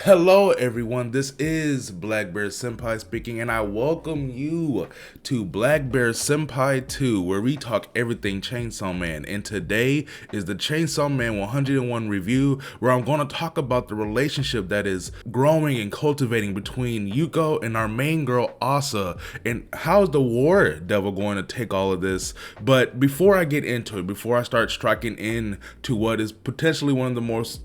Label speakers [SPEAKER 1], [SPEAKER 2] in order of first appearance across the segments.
[SPEAKER 1] Hello everyone, this is Black Bear Senpai speaking, and I welcome you to Black Bear Senpai 2, where we talk everything Chainsaw Man. And today is the Chainsaw Man 101 review, where I'm going to talk about the relationship that is growing and cultivating between Yuko and our main girl Asa, and how is the War Devil going to take all of this. But before I get into it, before I start striking in to what is potentially one of the most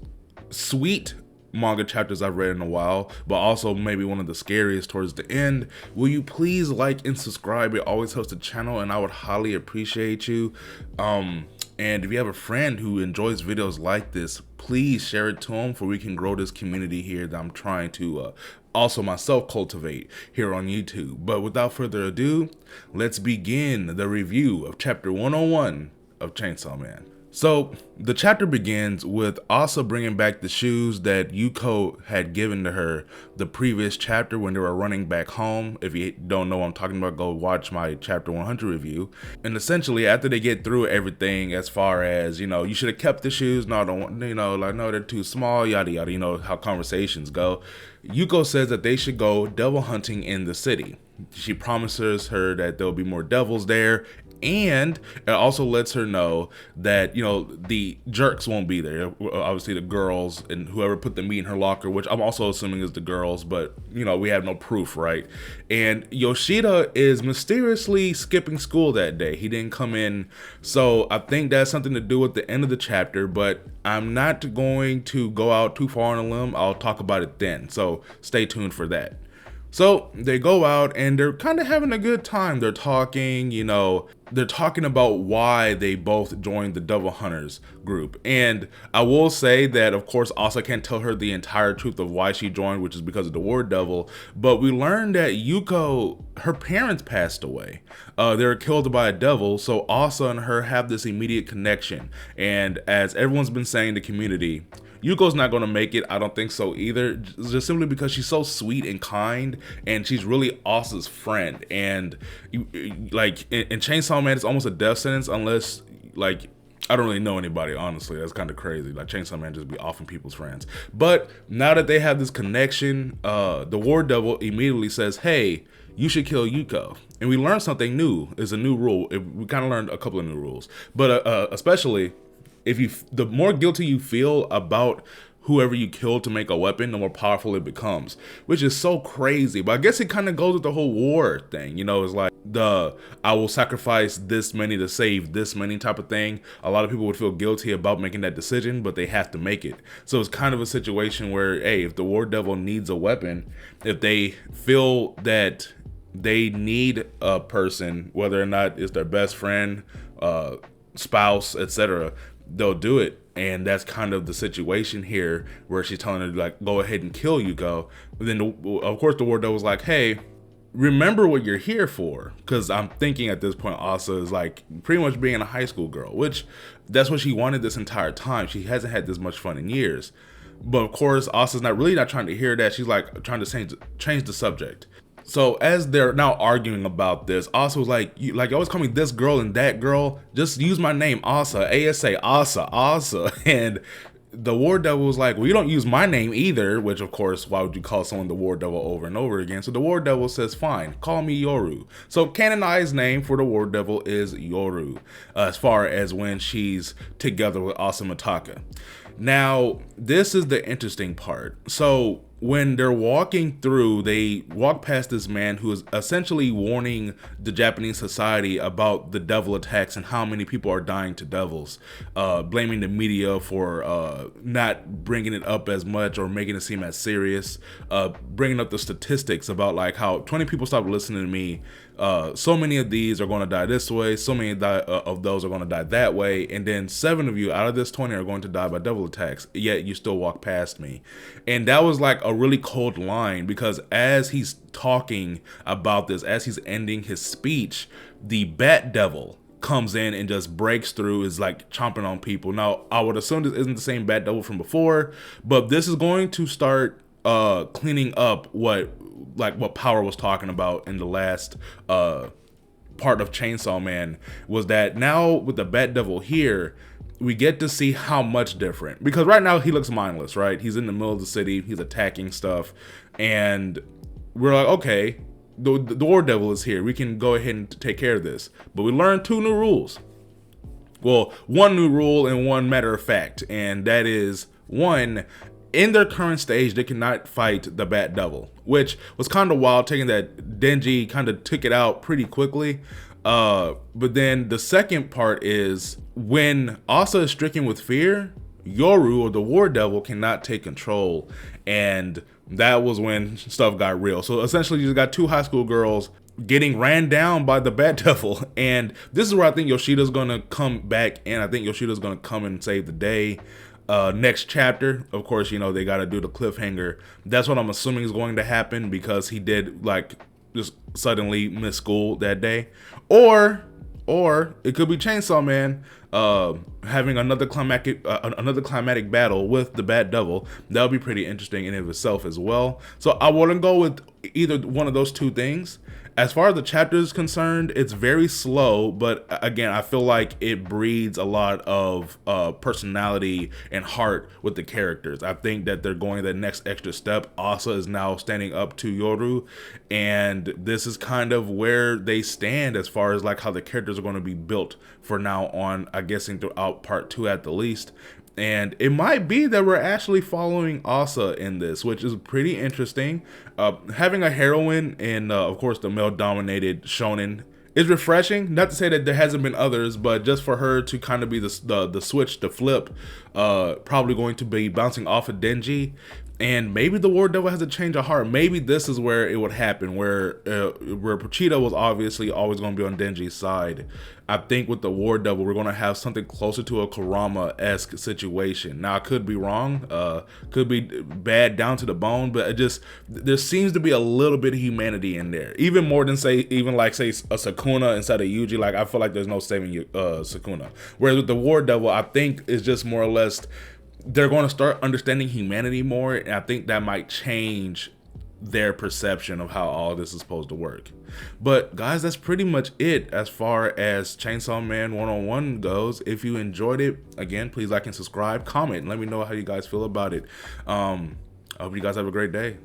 [SPEAKER 1] sweet manga chapters I've read in a while, but also maybe one of the scariest towards the end, will you please like and subscribe? It always helps the channel and I would highly appreciate you. And if you have a friend who enjoys videos like this, please share it to them for we can grow this community here that I'm trying to also myself cultivate here on YouTube. But without further ado, let's begin the review of chapter 101 of Chainsaw Man. So the chapter begins with Asa bringing back the shoes that Yuko had given to her the previous chapter when they were running back home. If you don't know what I'm talking about, go watch my chapter 100 review. And essentially after they get through everything as far as, you should have kept the shoes, no, don't, like, no, they're too small, yada yada, how conversations go. Yuko says that they should go devil hunting in the city. She promises her that there'll be more devils there, and it also lets her know that, the jerks won't be there. Obviously the girls and whoever put the meat in her locker, which I'm also assuming is the girls, but we have no proof, right? And Yoshida is mysteriously skipping school that day. He didn't come in. So I think that's something to do with the end of the chapter, but I'm not going to go out too far on a limb. I'll talk about it then. So stay tuned for that. So they go out and they're kind of having a good time. They're talking, they're talking about why they both joined the Devil Hunters group. And I will say that, of course, Asa can't tell her the entire truth of why she joined, which is because of the War Devil. But we learned that Yuko, her parents passed away. They were killed by a devil. So Asa and her have this immediate connection. And as everyone's been saying in the community, Yuko's not going to make it. I don't think so either, just simply because she's so sweet and kind, and she's really Asa's friend. And like in Chainsaw Man, it's almost a death sentence unless, like, I don't really know anybody, honestly. That's kind of crazy. Like, Chainsaw Man just be offing people's friends. But now that they have this connection, the War Devil immediately says, hey, you should kill Yuko. And we learned something new. It's a new rule. We kind of learned a couple of new rules, but especially the more guilty you feel about whoever you killed to make a weapon, the more powerful it becomes, which is so crazy. But I guess it kind of goes with the whole war thing. It's like I will sacrifice this many to save this many type of thing. A lot of people would feel guilty about making that decision, but they have to make it. So it's kind of a situation where, hey, if the War Devil needs a weapon, if they feel that they need a person, whether or not it's their best friend, spouse, etc., they'll do it. And that's kind of the situation here, where she's telling her, like, go ahead and kill Yuko. But then of course the War Devil was like, hey, remember what you're here for. Because I'm thinking at this point Asa is like pretty much being a high school girl, which that's what she wanted this entire time. She hasn't had this much fun in years. But of course Asa's not trying to hear that. She's like trying to change the subject. So as they're now arguing about this, Asa was like, you always call me this girl and that girl. Just use my name, Asa, A-S-A, Asa. And the War Devil was like, well, you don't use my name either, which of course, why would you call someone the War Devil over and over again? So the War Devil says, fine, call me Yoru. So canonized name for the War Devil is Yoru, as far as when she's together with Asa Mitaka. Now, this is the interesting part. So when they're walking through, they walk past this man who is essentially warning the Japanese society about the devil attacks and how many people are dying to devils, blaming the media for not bringing it up as much or making it seem as serious, bringing up the statistics about like how 20 people stopped listening to me, so many of these are going to die this way, so many of those are going to die that way, and then 7 of you out of this 20 are going to die by devil attacks, yet you still walk past me. And that was like a really cold line, because as he's talking about this, as he's ending his speech, the Bat Devil comes in and just breaks through, is like chomping on people. Now, I would assume this isn't the same Bat Devil from before, but this is going to start cleaning up what Power was talking about in the last part of Chainsaw Man, was that now with the Bat Devil here, we get to see how much different, because right now he looks mindless, right? He's in the middle of the city, he's attacking stuff, and we're like, okay, the War Devil is here, we can go ahead and take care of this. But we learned 2 new rules. Well, 1 new rule and 1 matter of fact, and that is, 1, in their current stage, they cannot fight the Bat Devil, which was kind of wild, taking that Denji kind of took it out pretty quickly. But then the second part is, when Asa is stricken with fear, Yoru, or the War Devil, cannot take control. And that was when stuff got real. So essentially, you got 2 high school girls getting ran down by the Bat Devil. And this is where I think Yoshida's going to come back, and I think Yoshida's going to come and save the day. Next chapter, of course, you know, they got to do the cliffhanger. That's what I'm assuming is going to happen, because he did, like, just suddenly miss school that day. Or it could be Chainsaw Man having another climactic battle with the Bat Devil. That would be pretty interesting in and of itself as well. So I wouldn't go with either one of those 2 things. As far as the chapter is concerned, it's very slow, but again, I feel like it breeds a lot of personality and heart with the characters. I think that they're going that next extra step. Asa is now standing up to Yoru, and this is kind of where they stand as far as like how the characters are going to be built for now on, I guessing throughout part 2 at the least. And it might be that we're actually following Asa in this, which is pretty interesting. Having a heroine in, of course, the male-dominated shonen is refreshing. Not to say that there hasn't been others, but just for her to kind of be the switch, the flip, probably going to be bouncing off of Denji. And maybe the War Devil has a change of heart. Maybe this is where it would happen, where Pochita was obviously always going to be on Denji's side. I think with the War Devil, we're going to have something closer to a Kurama-esque situation. Now, I could be wrong. Could be bad down to the bone, but there seems to be a little bit of humanity in there. Even more than, say, a Sukuna instead of Yuji. Like, I feel like there's no saving Sukuna. Whereas with the War Devil, I think it's just more or less, they're going to start understanding humanity more, and I think that might change their perception of how all this is supposed to work. But guys, that's pretty much it as far as Chainsaw Man 101 goes. If you enjoyed it, again, please like and subscribe, comment, and let me know how you guys feel about it. I hope you guys have a great day.